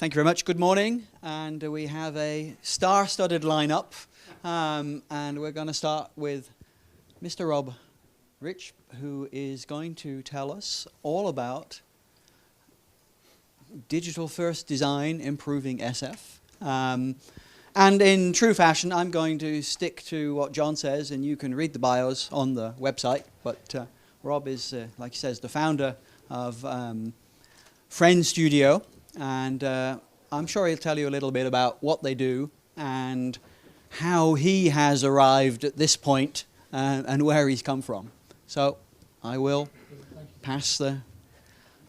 Thank you very much. Good morning. And we have a star-studded lineup. And we're going to start with Mr. Rob Riche, who is going to tell us all about digital-first design improving SF. And in true fashion, I'm going to stick to what John says, and you can read the bios on the website. But Rob is, like he says, the founder of Friend Studio, and I'm sure he'll tell you a little bit about what they do and how he has arrived at this point and where he's come from. So I will pass the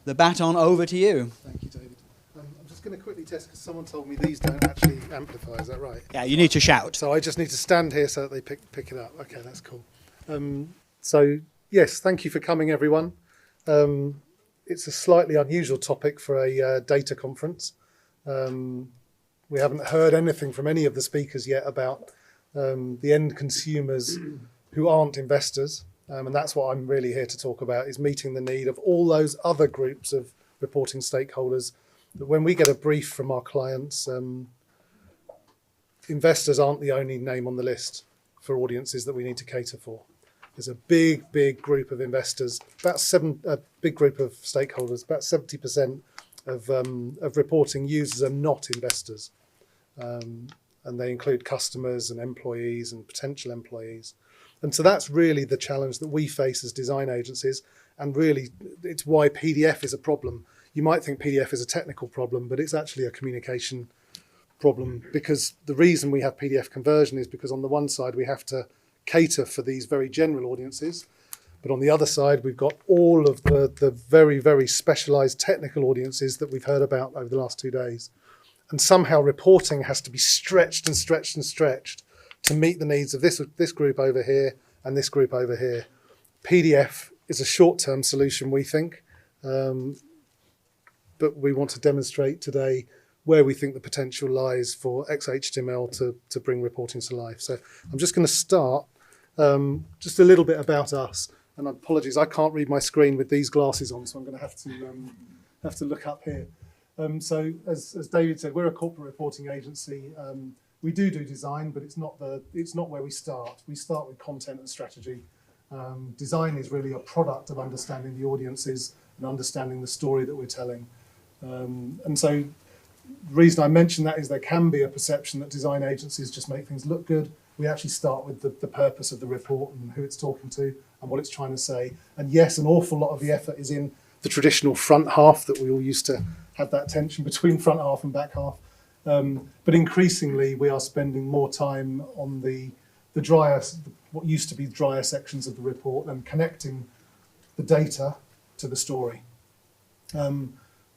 baton over to you. Thank you, David. I'm just going to quickly test, because someone told me these don't actually amplify, is that right? Yeah, you need to shout. So I just need to stand here so that they pick it up. Okay, that's cool. So yes, thank you for coming, everyone. It's a slightly unusual topic for a data conference. We haven't heard anything from any of the speakers yet about the end consumers who aren't investors. And that's what I'm really here to talk about, is meeting the need of all those other groups of reporting stakeholders. That when we get a brief from our clients, investors aren't the only name on the list for audiences that we need to cater for. There's a big group of investors, a big group of stakeholders, about 70% of reporting users are not investors. And they include customers and employees and potential employees. And so that's really the challenge that we face as design agencies. And really, it's why PDF is a problem. You might think PDF is a technical problem, but it's actually a communication problem, because the reason we have PDF conversion is because on the one side, we have to cater for these very general audiences. But on the other side, we've got all of the very specialized technical audiences that we've heard about over the last 2 days. And somehow reporting has to be stretched to meet the needs of this group over here and this group over here. PDF is a short-term solution, we think, but we want to demonstrate today where we think the potential lies for XHTML to bring reporting to life. So I'm just going to start just a little bit about us. And apologies, I can't read my screen with these glasses on, so I'm going to have to look up here. So as David said, we're a corporate reporting agency. We do design, but it's not where we start. We start with content and strategy. Design is really a product of understanding the audiences and understanding the story that we're telling. And so the reason I mention that is there can be a perception that design agencies just make things look good. We actually start with the purpose of the report and who it's talking to and what it's trying to say. And yes, an awful lot of the effort is in the traditional front half that we all used to have that tension between front half and back half. But increasingly, we are spending more time on the drier, what used to be drier sections of the report, and connecting the data to the story.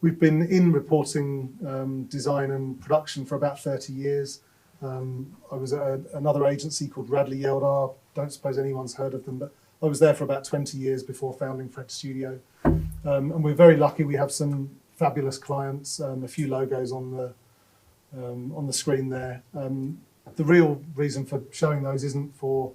We've been in reporting, design and production for about 30 years. I was at another agency called Radley Yeldar. Don't suppose anyone's heard of them, but I was there for about 20 years before founding Friend Studio. And we're very lucky. We have some fabulous clients, a few logos on the screen there. The real reason for showing those isn't to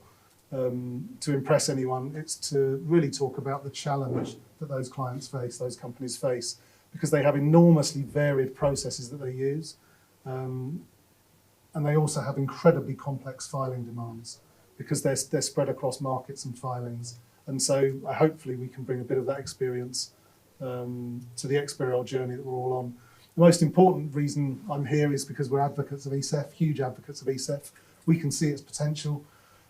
impress anyone. It's to really talk about the challenge that those clients face, those companies face, because they have enormously varied processes that they use. And they also have incredibly complex filing demands because they're spread across markets and filings. And so hopefully we can bring a bit of that experience to the XBRL journey that we're all on. The most important reason I'm here is because we're advocates of ESEF, huge advocates of ESEF. We can see its potential.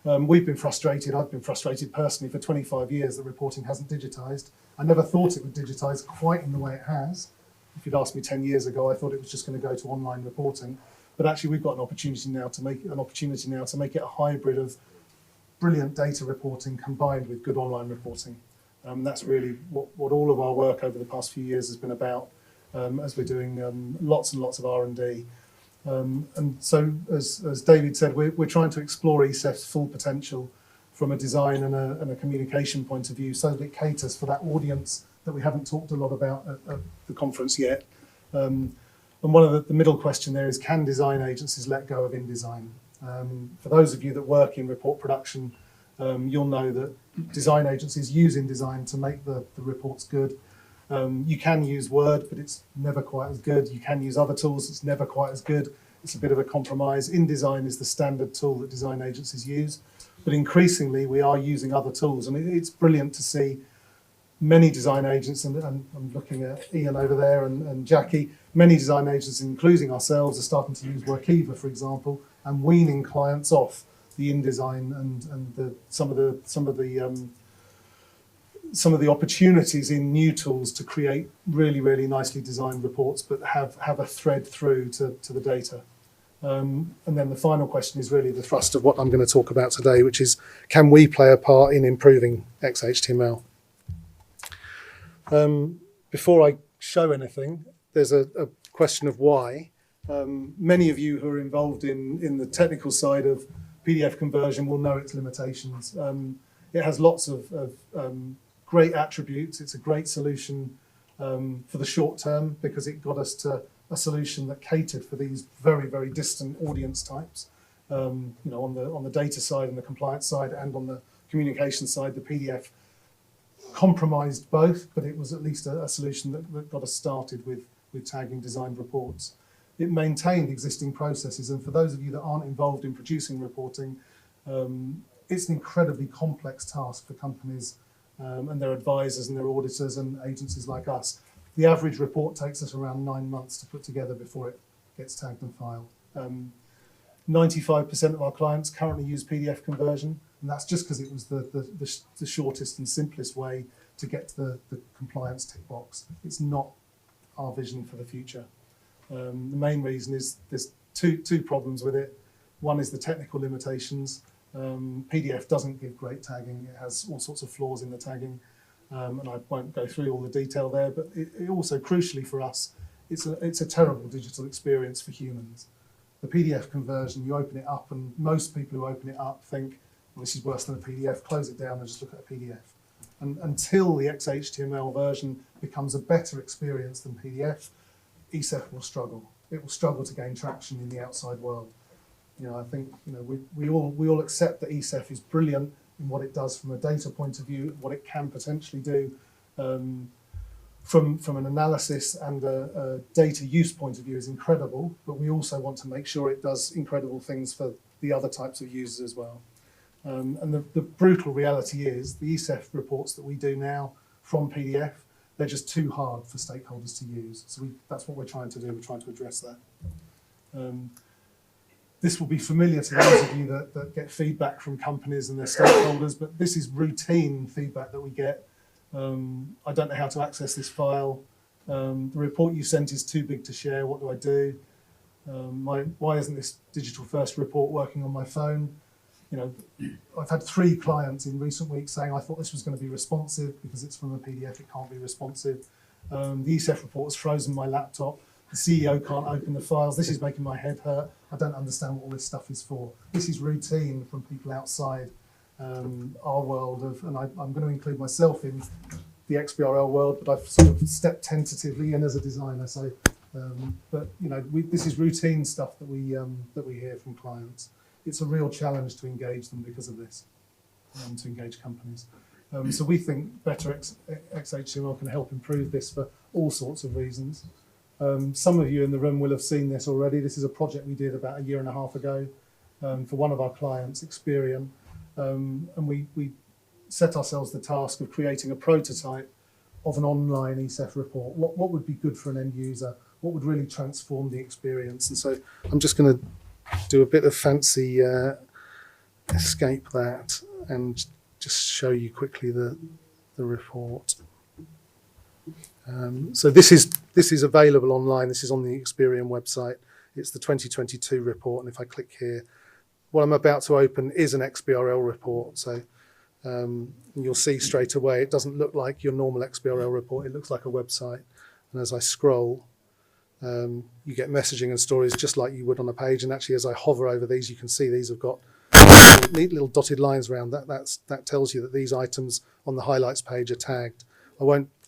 We've been frustrated. I've been frustrated personally for 25 years that reporting hasn't digitised. I never thought it would digitise quite in the way it has. If you'd asked me 10 years ago, I thought it was just going to go to online reporting. But actually, we've got an opportunity now to make it a hybrid of brilliant data reporting combined with good online reporting. That's really what all of our work over the past few years has been about, as we're doing lots and lots of R&D. And so, as David said, we're trying to explore ESEF's full potential from a design and a communication point of view, so that it caters for that audience that we haven't talked a lot about at the conference yet. And one of the middle question there is, can design agencies let go of InDesign? For those of you that work in report production, you'll know that design agencies use InDesign to make the reports good. You can use Word, but it's never quite as good. You can use other tools, it's never quite as good. It's a bit of a compromise. InDesign is the standard tool that design agencies use, but increasingly we are using other tools, and it's brilliant to see many design agents, and I'm looking at Ian over there and Jackie, many design agents, including ourselves, are starting to use Workiva, for example, and weaning clients off the InDesign and some of the opportunities in new tools to create really, really nicely designed reports, but have a thread through to the data. And then the final question is really the thrust of what I'm going to talk about today, which is, can we play a part in improving XHTML? Before I show anything, there's a question of why. Many of you who are involved in the technical side of PDF conversion will know its limitations. It has lots of great attributes. It's a great solution for the short term because it got us to a solution that catered for these very, very distant audience types. On the data side and the compliance side and on the communication side, the PDF compromised both, but it was at least a solution that got us started with tagging designed reports. It maintained existing processes, and for those of you that aren't involved in producing reporting, it's an incredibly complex task for companies and their advisors and their auditors and agencies like us. The average report takes us around 9 months to put together before it gets tagged and filed. 95% of our clients currently use PDF conversion, and that's just because it was the shortest and simplest way to get to the compliance tick box. It's not our vision for the future. The main reason is there's two problems with it. One is the technical limitations. PDF doesn't give great tagging. It has all sorts of flaws in the tagging, and I won't go through all the detail there, but it also, crucially for us, it's a terrible digital experience for humans. The PDF conversion, you open it up, and most people who open it up think, well, this is worse than a PDF, close it down and just look at a PDF. And until the XHTML version becomes a better experience than PDF, ESEF will struggle. It will struggle to gain traction in the outside world. I think we all accept that ESEF is brilliant in what it does from a data point of view, what it can potentially do from an analysis and a data use point of view is incredible, but we also want to make sure it does incredible things for the other types of users as well. And the brutal reality is the ESEF reports that we do now from PDF, they're just too hard for stakeholders to use. So that's what we're trying to do. We're trying to address that. This will be familiar to those of you that get feedback from companies and their stakeholders, but this is routine feedback that we get. I don't know how to access this file. The report you sent is too big to share. What do I do? Why isn't this digital first report working on my phone? I've had 3 clients in recent weeks saying I thought this was going to be responsive because it's from a PDF, it can't be responsive. The ESEF report has frozen my laptop. The CEO can't open the files. This is making my head hurt. I don't understand what all this stuff is for. This is routine from people outside our world and I'm going to include myself in the XBRL world, but I've sort of stepped tentatively in as a designer. So, this is routine stuff that we hear from clients. It's a real challenge to engage them because of this, to engage companies. So we think better XHTML can help improve this for all sorts of reasons. Some of you in the room will have seen this already. This is a project we did about 1.5 years ago for one of our clients, Experian. And we set ourselves the task of creating a prototype of an online ESEF report. What would be good for an end user? What would really transform the experience? And so I'm just going to do a bit of fancy escape that and just show you quickly the report. So this is available online. This is on the Experian website. It's the 2022 report, and if I click here, what I'm about to open is an XBRL report. So you'll see straight away it doesn't look like your normal XBRL report. It looks like a website. And as I scroll, you get messaging and stories just like you would on a page. And actually, as I hover over these, you can see these have got neat little dotted lines around that. That tells you that these items on the highlights page are tagged.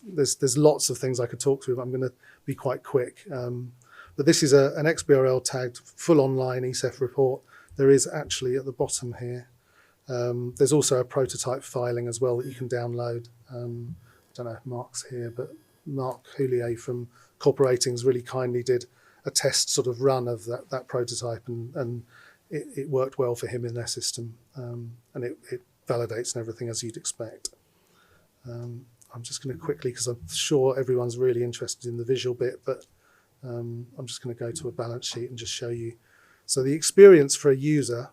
There's lots of things I could talk through, but I'm going to be quite quick. But this is an XBRL tagged full online ESEF report. There is actually at the bottom here. There's also a prototype filing as well that you can download. I don't know if Mark's here, but Mark Houllier from Corporatings really kindly did a test sort of run of that prototype, and it worked well for him in their system, and it validates and everything as you'd expect. I'm just going to quickly, because I'm sure everyone's really interested in the visual bit, but I'm just going to go to a balance sheet and just show you. So the experience for a user,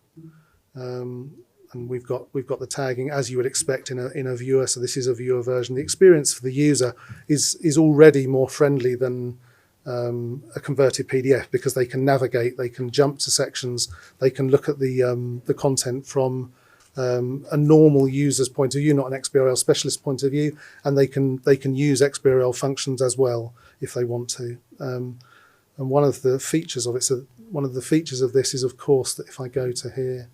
and we've got the tagging as you would expect in a viewer. So this is a viewer version. The experience for the user is already more friendly than a converted PDF, because they can navigate, they can jump to sections, they can look at the content from a normal user's point of view, not an XBRL specialist point of view, and they can use XBRL functions as well if they want to. And one of the features of this is, of course, that if I go to here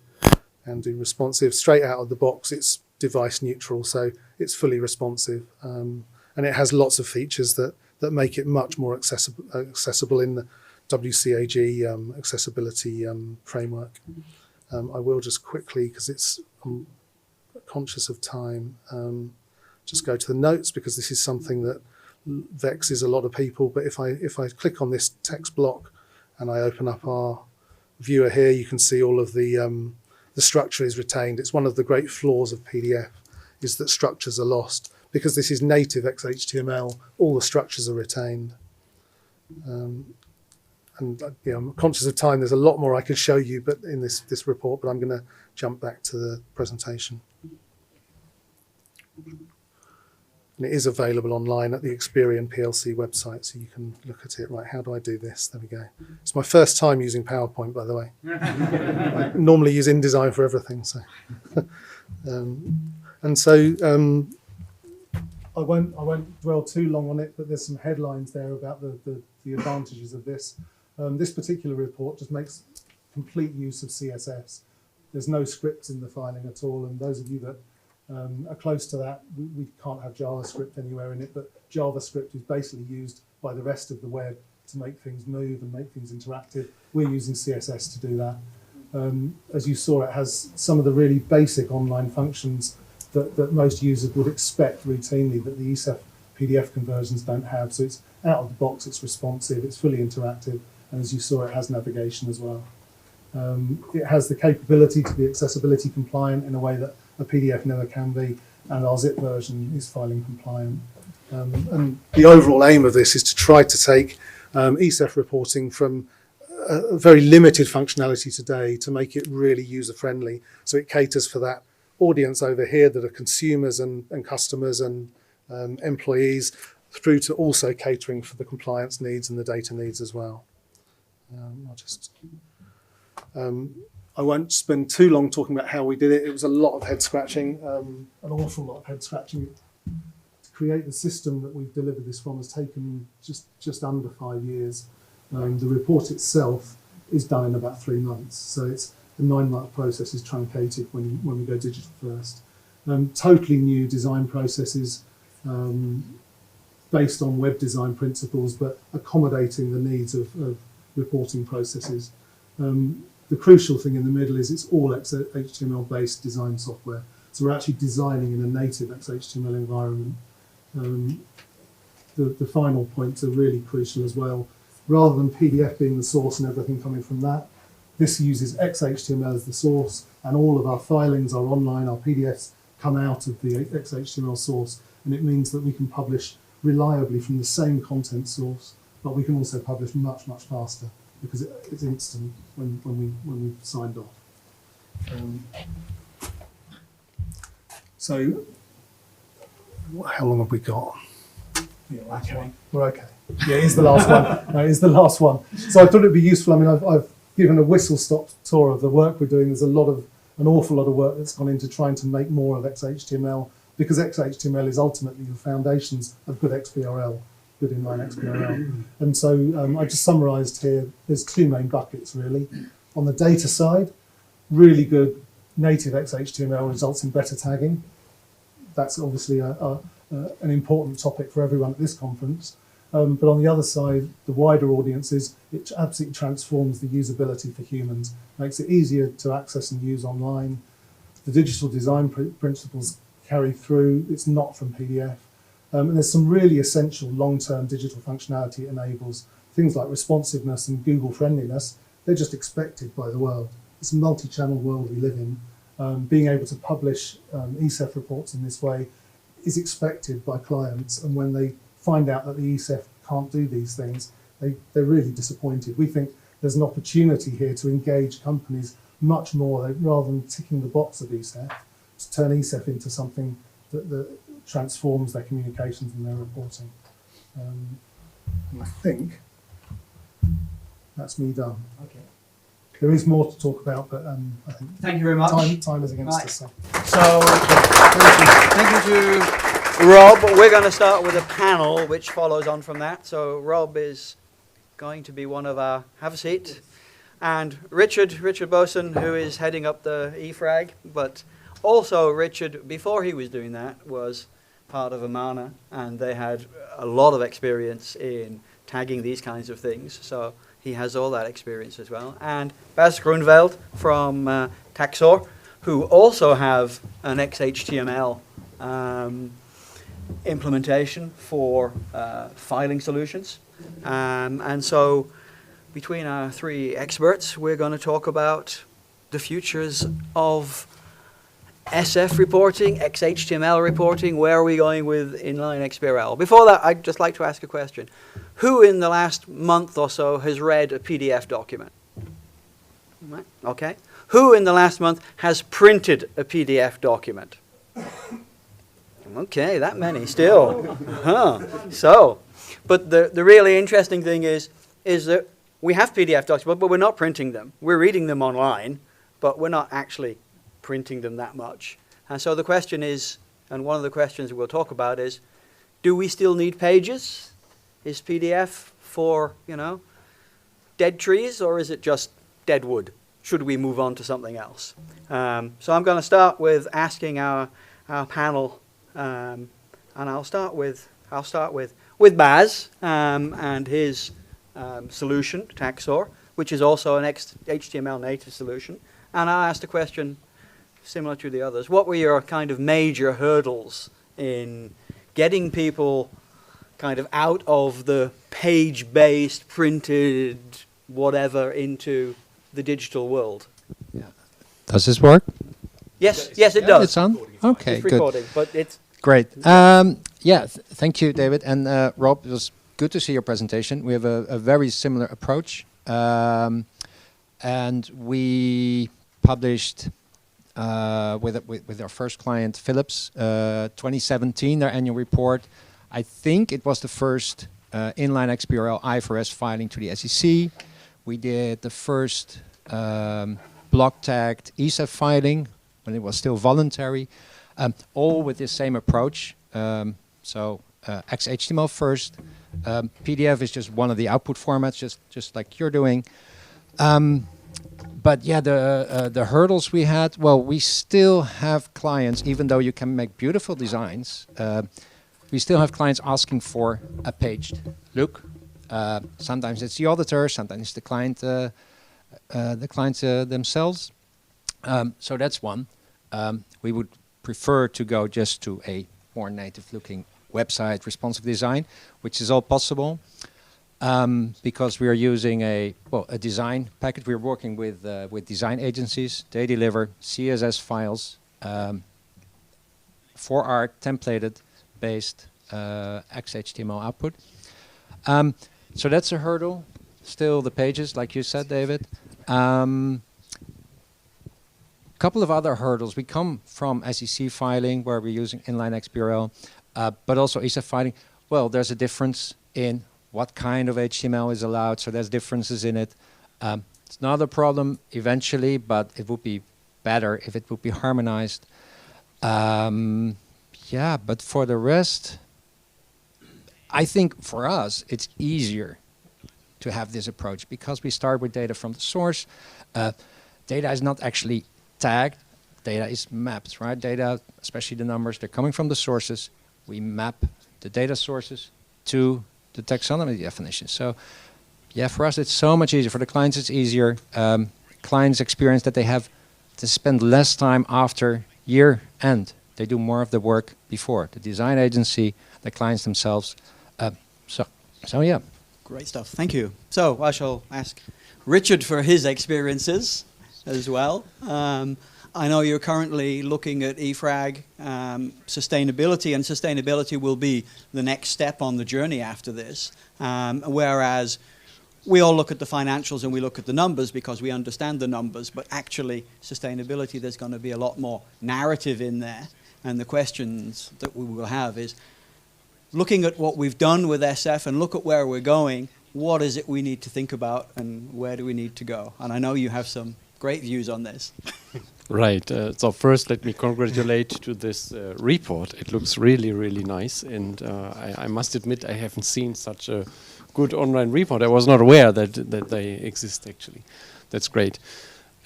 and do responsive, straight out of the box, it's device neutral, so it's fully responsive, and it has lots of features that make it much more accessible in the WCAG accessibility framework. I will just quickly, because I'm conscious of time, just go to the notes, because this is something that vexes a lot of people. But if I click on this text block and I open up our viewer here, you can see all of the structure is retained. It's one of the great flaws of PDF, is that structures are lost. Because this is native XHTML, all the structures are retained. And I'm conscious of time. There's a lot more I could show you, but in this report. But I'm going to jump back to the presentation. And it is available online at the Experian PLC website, so you can look at it. Right, how do I do this? There we go. It's my first time using PowerPoint, by the way. I normally use InDesign for everything. So, I won't dwell too long on it, but there's some headlines there about the advantages of this. This particular report just makes complete use of CSS. There's no scripts in the filing at all, and those of you that are close to that, we can't have JavaScript anywhere in it, but JavaScript is basically used by the rest of the web to make things move and make things interactive. We're using CSS to do that. As you saw, it has some of the really basic online functions that most users would expect routinely that the ESEF PDF conversions don't have. So it's out of the box, it's responsive, it's fully interactive, and as you saw, it has navigation as well. It has the capability to be accessibility compliant in a way that a PDF never can be, and our zip version is filing compliant. And the overall aim of this is to try to take ESEF reporting from a very limited functionality today to make it really user-friendly, so it caters for that audience over here that are consumers and customers and employees, through to also catering for the compliance needs and the data needs as well. I won't spend too long talking about how we did it. It was a lot of head scratching, an awful lot of head scratching. To create the system that we've delivered this from has taken just under 5 years. The report itself is done in about 3 months, so it's the 9-month process is truncated when we go digital first. Totally new design processes based on web design principles, but accommodating the needs of reporting processes. The crucial thing in the middle is it's all HTML-based design software. So we're actually designing in a native XHTML environment. The final points are really crucial as well. Rather than PDF being the source and everything coming from that, this uses XHTML as the source, and all of our filings are online. Our PDFs come out of the XHTML source, and it means that we can publish reliably from the same content source, but we can also publish much, much faster because it's instant when we've signed off. So, how long have we got? Yeah, okay. We're okay. Yeah, it is the last one. No, it is the last one. So I thought it'd be useful. I mean, I've given a whistle-stop tour of the work we're doing. There's an awful lot of work that's gone into trying to make more of XHTML, because XHTML is ultimately the foundations of good XBRL, good inline XBRL. And so I just summarised here. There's 2 main buckets really. On the data side, really good native XHTML results in better tagging. That's obviously an important topic for everyone at this conference. But on the other side, the wider audiences, it absolutely transforms the usability for humans, makes it easier to access and use online. The digital design principles carry through. It's not from PDF. And there's some really essential long-term digital functionality it enables. Things like responsiveness and Google friendliness, they're just expected by the world. It's a multi-channel world we live in. Being able to publish ESEF reports in this way is expected by clients, and when they find out that the ESEF can't do these things, they're really disappointed. We think there's an opportunity here to engage companies much more, rather than ticking the box of ESEF, to turn ESEF into something that transforms their communications and their reporting. And I think that's me done. Okay. There is more to talk about, but I think Thank you very much. time is against us. So, thank you to Rob. We're going to start with a panel which follows on from that. So Rob is going to be one of our, have a seat, and Richard Bossen, who is heading up the EFRAG, but also Richard, before he was doing that, was part of Amana, and they had a lot of experience in tagging these kinds of things. So he has all that experience as well. And Bas Groenveld from Taxxor, who also have an XHTML implementation for filing solutions. And so between our three experts, we're going to talk about the futures of SF reporting, XHTML reporting. Where are we going with inline XBRL? Before that, I'd just like to ask a question. Who in the last month or so has read a PDF document? Right. Okay. Who in the last month has printed a PDF document? Okay, that many still. So, but the really interesting thing is that we have PDF documents, but we're not printing them. We're reading them online, but we're not actually printing them that much. And so the question is, and one of the questions we'll talk about is, do we still need pages? Is PDF for, dead trees, or is it just dead wood? Should we move on to something else? So I'm going to start with asking our panel, and I'll start with Bas and his solution, Taxxor, which is also an HTML native solution. And I'll ask the question similar to the others. What were your kind of major hurdles in getting people kind of out of the page-based, printed, whatever, into the digital world? Yeah. Does this work? Yes, it does. It's on? Okay, It's good. recording, but it's... Great. Thank you, David. And Rob, it was good to see your presentation. We have a very similar approach. And we published with our first client, Philips, 2017, their annual report. I think it was the first inline XBRL IFRS filing to the SEC. We did the first block tagged ESEF filing when it was still voluntary, all with this same approach. So XHTML first. PDF is just one of the output formats, just like you're doing. But yeah, the hurdles we had, well, we still have clients, even though you can make beautiful designs, we still have clients asking for a paged look. Sometimes it's the auditor, sometimes it's the client, themselves. So that's one. We would prefer to go just to a more native-looking website, responsive design, which is all possible. Because we are using a design package. We're working with design agencies. They deliver CSS files for our templated-based XHTML output. So that's a hurdle. Still the pages, like you said, David. Couple of other hurdles. We come from SEC filing, where we're using inline XBRL, but also ESEF filing. Well, there's a difference in what kind of HTML is allowed, so there's differences in it. It's not a problem eventually, but it would be better if it would be harmonized. Yeah, but for the rest, I think for us, it's easier to have this approach because we start with data from the source. Data is not actually tagged, data is mapped, right? Data, especially the numbers, they're coming from the sources. We map the data sources to the taxonomy definition. So yeah, for us it's so much easier. For the clients it's easier. Clients experience that they have to spend less time after year end They do more of the work before the design agency, the clients themselves. So yeah. Great stuff. Thank you. So I shall ask Richard for his experiences as well. I know you're currently looking at EFRAG sustainability, and sustainability will be the next step on the journey after this. Whereas we all look at the financials and we look at the numbers because we understand the numbers, but actually sustainability, there's going to be a lot more narrative in there. And the questions that we will have is, looking at what we've done with SF and look at where we're going, what is it we need to think about and where do we need to go? And I know you have some great views on this. Right. So first, let me congratulate to this report. It looks really, really nice. And I must admit, I haven't seen such a good online report. I was not aware that they exist, actually. That's great.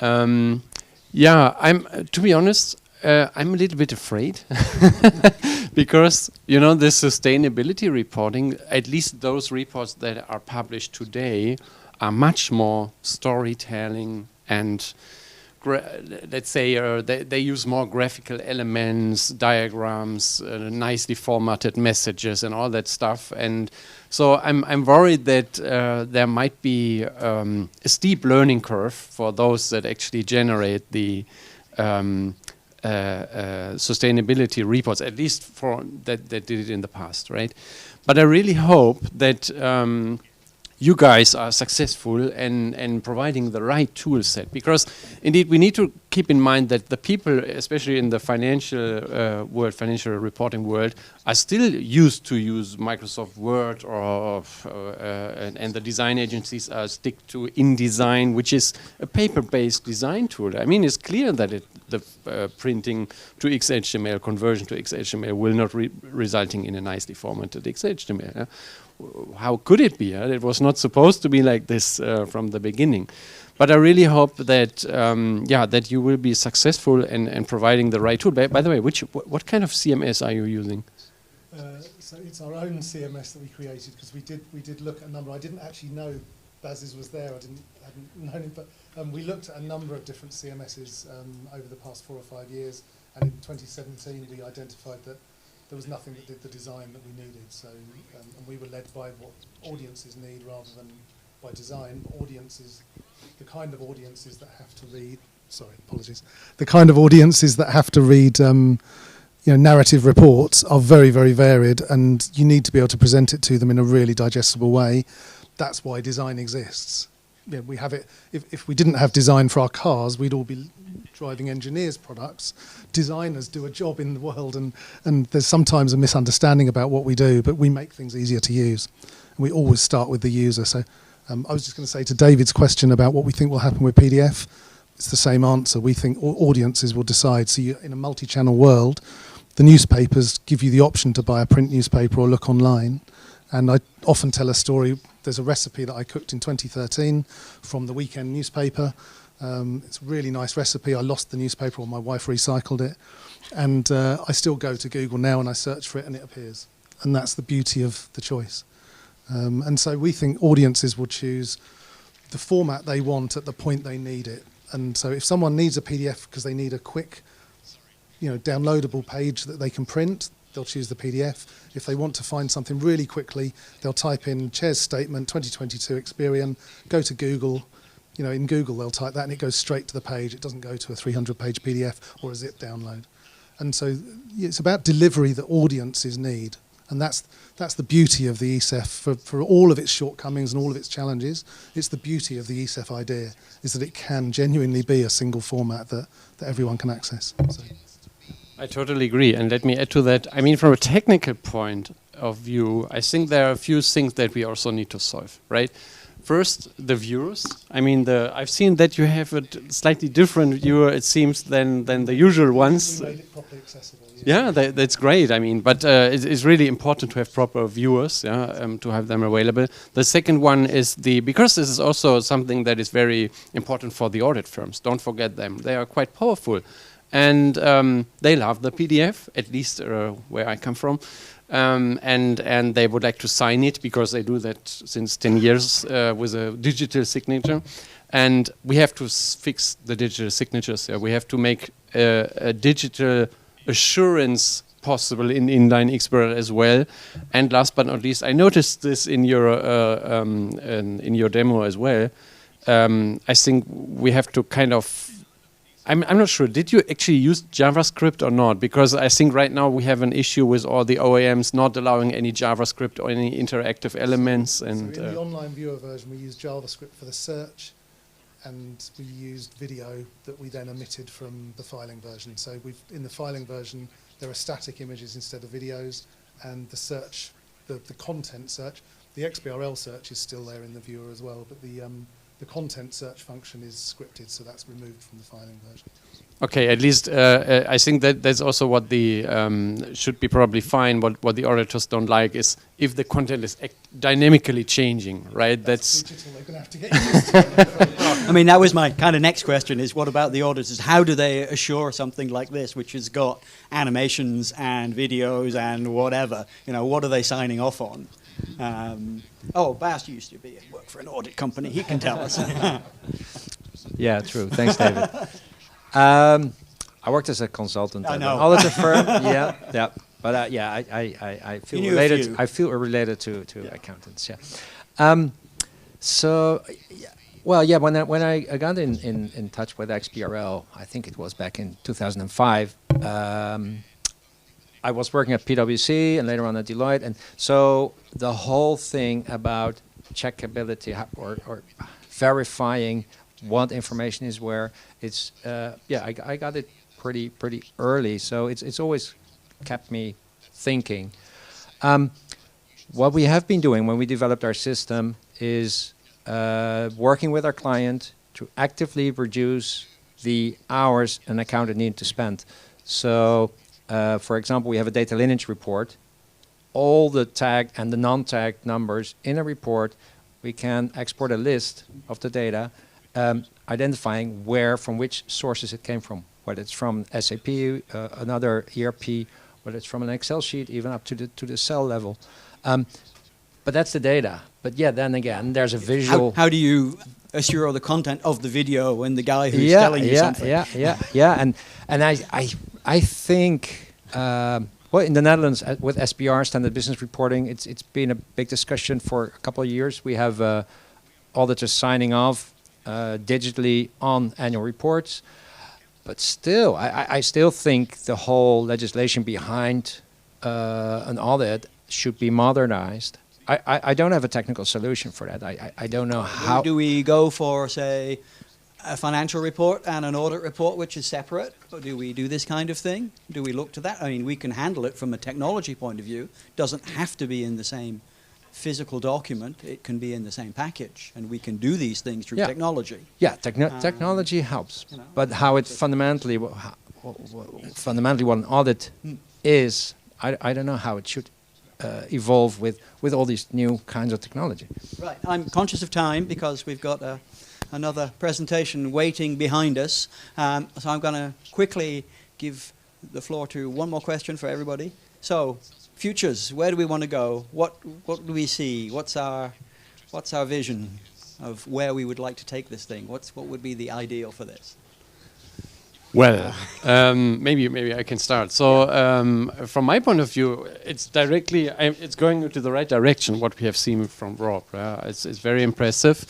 Yeah, to be honest, I'm a little bit afraid because, you know, the sustainability reporting, at least those reports that are published today, are much more storytelling and let's say they use more graphical elements, diagrams, nicely formatted messages and all that stuff. And so I'm worried that there might be a steep learning curve for those that actually generate the sustainability reports, at least for that did it in the past, right? But I really hope that you guys are successful in providing the right tool set, because indeed we need to keep in mind that the people, especially in the financial world, financial reporting world, are still used to use Microsoft Word and the design agencies stick to InDesign, which is a paper-based design tool. I mean, it's clear that the printing to XHTML, conversion to XHTML will not resulting in a nicely formatted XHTML. Yeah? How could it be? It was not supposed to be like this from the beginning. But I really hope that that you will be successful in providing the right tool. By the way, what kind of CMS are you using? So it's our own CMS that we created, because we did look at a number. I didn't actually know Bas's was there. I hadn't known him, but we looked at a number of different CMSs over the past 4 or 5 years, and in 2017 we identified that there was nothing that did the design that we needed. So and we were led by what audiences need rather than by design. Audiences, the kind of audiences that have to read. Sorry, apologies. The kind of audiences that have to read. Narrative reports are very, very varied, and you need to be able to present it to them in a really digestible way. That's why design exists. Yeah, we have it. If we didn't have design for our cars, we'd all be driving engineers' products. Designers do a job in the world, and there's sometimes a misunderstanding about what we do, but we make things easier to use. And we always start with the user. So I was just going to say to David's question about what we think will happen with PDF, it's the same answer. We think audiences will decide. So in a multi-channel world, the newspapers give you the option to buy a print newspaper or look online. And I often tell a story. There's a recipe that I cooked in 2013 from the weekend newspaper. It's a really nice recipe. I lost the newspaper, or my wife recycled it. And I still go to Google now and I search for it and it appears. And that's the beauty of the choice. And so we think audiences will choose the format they want at the point they need it. And so if someone needs a PDF because they need a quick downloadable page that they can print, they'll choose the PDF. If they want to find something really quickly, they'll type in Chair's Statement 2022 Experian, go to Google. In Google they'll type that and it goes straight to the page. It doesn't go to a 300-page PDF or a zip download. And so it's about delivery that audiences need. And that's the beauty of the ESEF for all of its shortcomings and all of its challenges. It's the beauty of the ESEF idea, is that it can genuinely be a single format that everyone can access. So. I totally agree, and let me add to that. I mean, from a technical point of view, I think there are a few things that we also need to solve, right? First, the viewers. I mean, I've seen that you have a slightly different viewer, it seems, than the usual ones. We made it properly accessible. Yeah, that's great. I mean, but it's really important to have proper viewers, to have them available. The second one is because this is also something that is very important for the audit firms. Don't forget them. They are quite powerful. And they love the PDF, at least where I come from, and they would like to sign it because they do that since 10 years with a digital signature. And we have to fix the digital signatures. We have to make a digital assurance possible in inline XBRL as well. And last but not least, I noticed this in your demo as well. I think we have to kind of, I'm not sure, did you actually use JavaScript or not? Because I think right now we have an issue with all the OEMs not allowing any JavaScript or any interactive elements. And so in the online viewer version, we used JavaScript for the search, and we used video that we then omitted from the filing version. So in the filing version, there are static images instead of videos, and the search, the content search, the XBRL search is still there in the viewer as well, but the content search function is scripted, so that's removed from the filing version. Okay, at least I think that that's also what the should be probably fine. What the auditors don't like is if the content is dynamically changing, right? That's digital. They're going to have to get used to it. I mean, that was my kind of next question: is what about the auditors? How do they assure something like this, which has got animations and videos and whatever? You know, what are they signing off on? Bas used to work for an audit company. He can tell us. Yeah, true. Thanks, David. I worked as a consultant at an auditor firm. Yeah. But I feel related. I feel related to accountants. Yeah. When I got in touch with XBRL, I think it was back in 2005. I was working at PwC and later on at Deloitte, and so the whole thing about checkability or verifying what information is where, it's I got it pretty early, so it's always kept me thinking. What we have been doing when we developed our system is working with our client to actively reduce the hours an accountant needs to spend. So, for example, we have a data lineage report. All the tagged and the non-tagged numbers in a report, we can export a list of the data, identifying from which sources it came from, whether it's from SAP, another ERP, whether it's from an Excel sheet, even up to the cell level. But that's the data. But then again, there's a visual. How do you assure the content of the video when the guy who's telling you something? And I think in the Netherlands with SBR, Standard Business Reporting, it's been a big discussion for a couple of years. We have auditors signing off digitally on annual reports, but still, I still think the whole legislation behind an audit should be modernized. I don't have a technical solution for that. I don't know how. Do we go for, say, a financial report and an audit report which is separate? Or do we do this kind of thing? Do we look to that? I mean, we can handle it from a technology point of view. It doesn't have to be in the same physical document. It can be in the same package, and we can do these things through technology. Yeah, technology helps. But how it fundamentally what an audit is, I don't know how it should evolve with all these new kinds of technology. Right. I'm conscious of time because we've got another presentation waiting behind us. So I'm going to quickly give the floor to one more question for everybody. So, futures, where do we want to go? What do we see? What's our vision of where we would like to take this thing? What would be the ideal for this? Well, maybe I can start. So, from my point of view, it's going into the right direction. What we have seen from Rob, it's very impressive.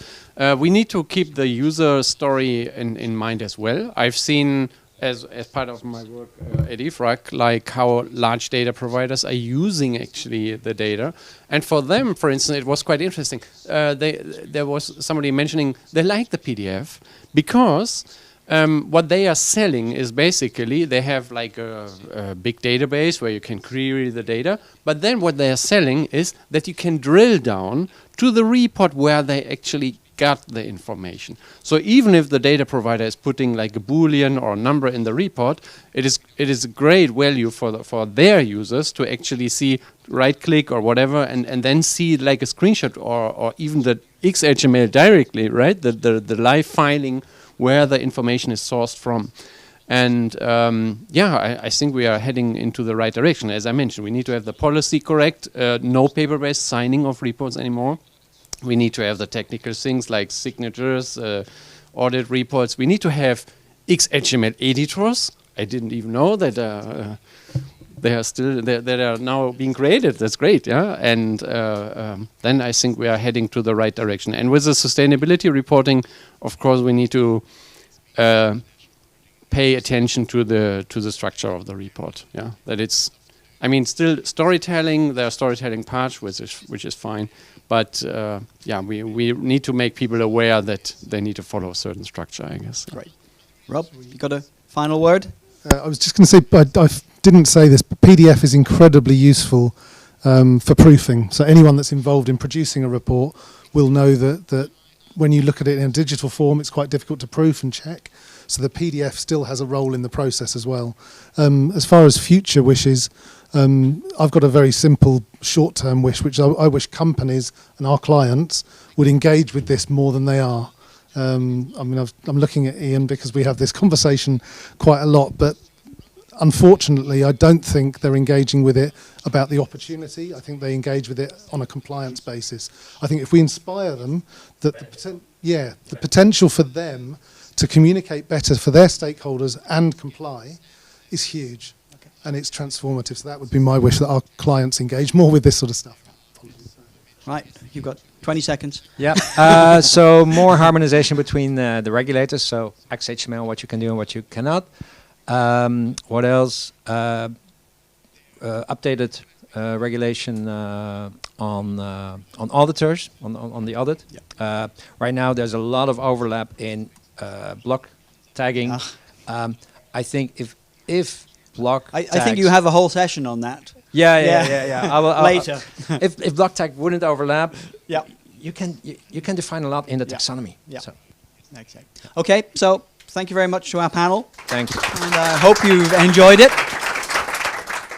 We need to keep the user story in mind as well. I've seen as part of my work at EFRAG, like how large data providers are using actually the data, and for them, for instance, it was quite interesting. There was somebody mentioning they like the PDF because. What they are selling is basically they have like a big database where you can query the data, but then what they are selling is that you can drill down to the report where they actually got the information. So even if the data provider is putting like a Boolean or a number in the report, it is a great value for their users to actually see, right click or whatever, and then see like a screenshot or even the XHTML directly, right? The live filing where the information is sourced from. And I think we are heading into the right direction. As I mentioned, we need to have the policy correct, no paper-based signing of reports anymore. We need to have the technical things like signatures, audit reports. We need to have XHTML editors I didn't even know that they are still that are now being created. That's great, yeah. And then I think we are heading to the right direction. And with the sustainability reporting, of course, we need to pay attention to the structure of the report. Yeah, that it's. I mean, still storytelling. There are storytelling parts, which is fine. But yeah, we need to make people aware that they need to follow a certain structure, I guess. Great. Rob, you got a final word? I was just going to say, but I didn't say this, but PDF is incredibly useful for proofing. So anyone that's involved in producing a report will know that when you look at it in a digital form, it's quite difficult to proof and check. So the PDF still has a role in the process as well. As far as future wishes, I've got a very simple short-term wish, which I wish companies and our clients would engage with this more than they are. I mean, I'm looking at Ian because we have this conversation quite a lot, but unfortunately, I don't think they're engaging with it about the opportunity. I think they engage with it on a compliance basis. I think if we inspire them, that the potential for them to communicate better for their stakeholders and comply is huge, and it's transformative. So that would be my wish, that our clients engage more with this sort of stuff. Right, you've got 20 seconds. Yeah. So more harmonization between the regulators. So XHTML, what you can do and what you cannot. What else? Updated regulation on auditors, on the audit. Yeah. Right now, there's a lot of overlap in block tagging. I think if block I think you have a whole session on that. Yeah. I'll Later. If block tag wouldn't overlap, Yeah. you can define a lot in the taxonomy. Yeah. So. Exactly. Okay, so thank you very much to our panel. Thank you. And I hope you've enjoyed it.